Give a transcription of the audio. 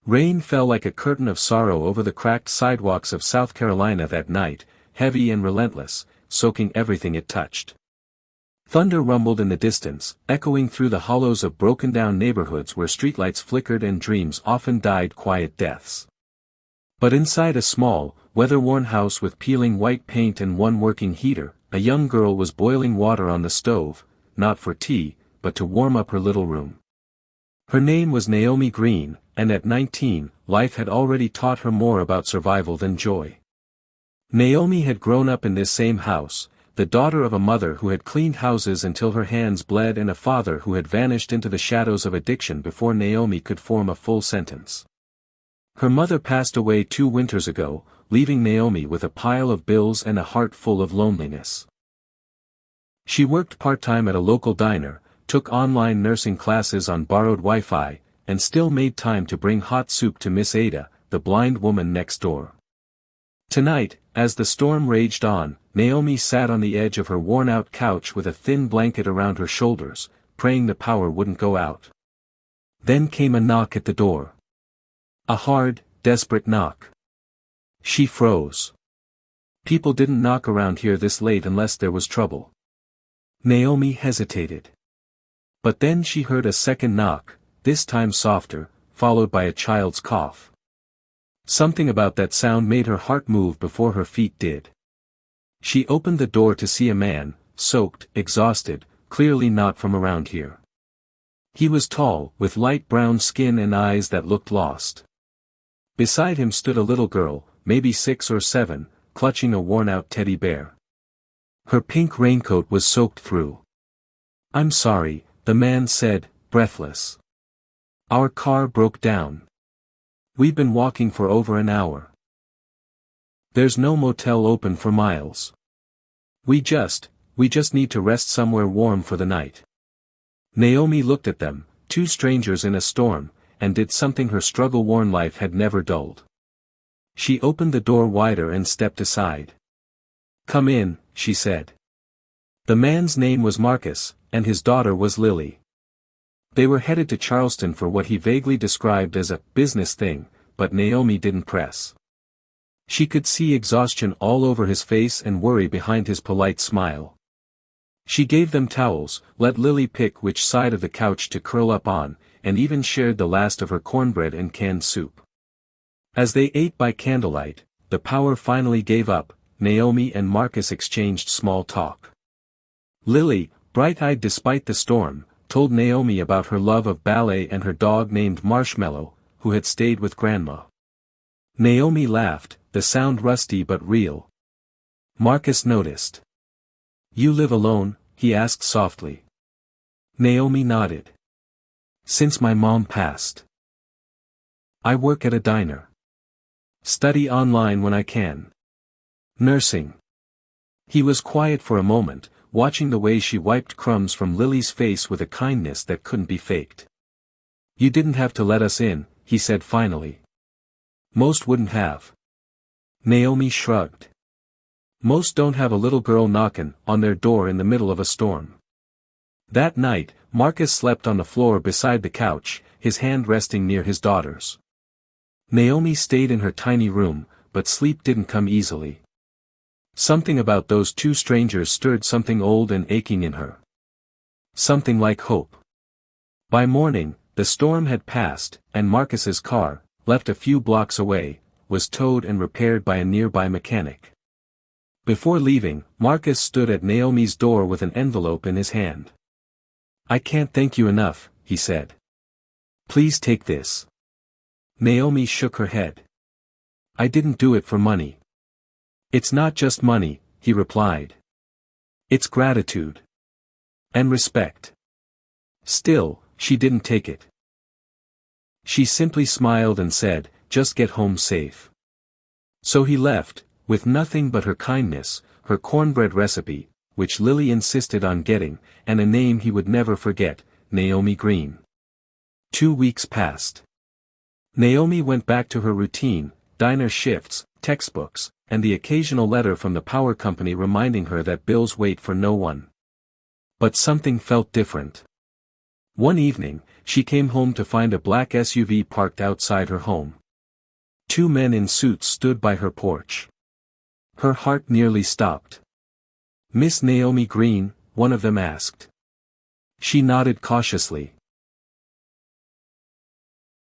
Rain fell like a curtain of sorrow over the cracked sidewalks of South Carolina that night, heavy and relentless, soaking everything it touched. Thunder rumbled in the distance, echoing through the hollows of broken-down neighborhoods where streetlights flickered and dreams often died quiet deaths. But inside a small, weather-worn house with peeling white paint and one working heater, a young girl was boiling water on the stove, not for tea, but to warm up her little room. Her name was Naomi Green, and at 19, life had already taught her more about survival than joy. Naomi had grown up in this same house, the daughter of a mother who had cleaned houses until her hands bled and a father who had vanished into the shadows of addiction before Naomi could form a full sentence. Her mother passed away 2 winters ago, leaving Naomi with a pile of bills and a heart full of loneliness. She worked part-time at a local diner, took online nursing classes on borrowed Wi-Fi, and still made time to bring hot soup to Miss Ada, the blind woman next door. Tonight, as the storm raged on, Naomi sat on the edge of her worn-out couch with a thin blanket around her shoulders, praying the power wouldn't go out. Then came a knock at the door. A hard, desperate knock. She froze. People didn't knock around here this late unless there was trouble. Naomi hesitated. But then she heard a second knock, this time softer, followed by a child's cough. Something about that sound made her heart move before her feet did. She opened the door to see a man, soaked, exhausted, clearly not from around here. He was tall, with light brown skin and eyes that looked lost. Beside him stood a little girl, maybe 6 or 7, clutching a worn-out teddy bear. Her pink raincoat was soaked through. "I'm sorry," the man said, breathless. "Our car broke down. We've been walking for over an hour. There's no motel open for miles. We just need to rest somewhere warm for the night." Naomi looked at them, 2 strangers in a storm, and did something her struggle-worn life had never dulled. She opened the door wider and stepped aside. "Come in," she said. The man's name was Marcus, and his daughter was Lily. They were headed to Charleston for what he vaguely described as a business thing, but Naomi didn't press. She could see exhaustion all over his face and worry behind his polite smile. She gave them towels, let Lily pick which side of the couch to curl up on, and even shared the last of her cornbread and canned soup. As they ate by candlelight, the power finally gave up. Naomi and Marcus exchanged small talk. Lily, bright-eyed despite the storm, told Naomi about her love of ballet and her dog named Marshmallow, who had stayed with Grandma. Naomi laughed, the sound rusty but real. Marcus noticed. "You live alone?" he asked softly. Naomi nodded. "Since my mom passed. I work at a diner. Study online when I can. Nursing." He was quiet for a moment, watching the way she wiped crumbs from Lily's face with a kindness that couldn't be faked. "You didn't have to let us in," he said finally. "Most wouldn't have." Naomi shrugged. "Most don't have a little girl knocking on their door in the middle of a storm." That night, Marcus slept on the floor beside the couch, his hand resting near his daughter's. Naomi stayed in her tiny room, but sleep didn't come easily. Something about those 2 strangers stirred something old and aching in her. Something like hope. By morning, the storm had passed, and Marcus's car, left a few blocks away, was towed and repaired by a nearby mechanic. Before leaving, Marcus stood at Naomi's door with an envelope in his hand. "I can't thank you enough," he said. "Please take this." Naomi shook her head. "I didn't do it for money." "It's not just money," he replied. "It's gratitude. And respect." Still, she didn't take it. She simply smiled and said, "Just get home safe." So he left, with nothing but her kindness, her cornbread recipe, which Lily insisted on getting, and a name he would never forget, Naomi Green. 2 weeks passed. Naomi went back to her routine, diner shifts, textbooks, and the occasional letter from the power company reminding her that bills wait for no one. But something felt different. One evening, she came home to find a black SUV parked outside her home. Two men in suits stood by her porch. Her heart nearly stopped. "Miss Naomi Green?" one of them asked. She nodded cautiously.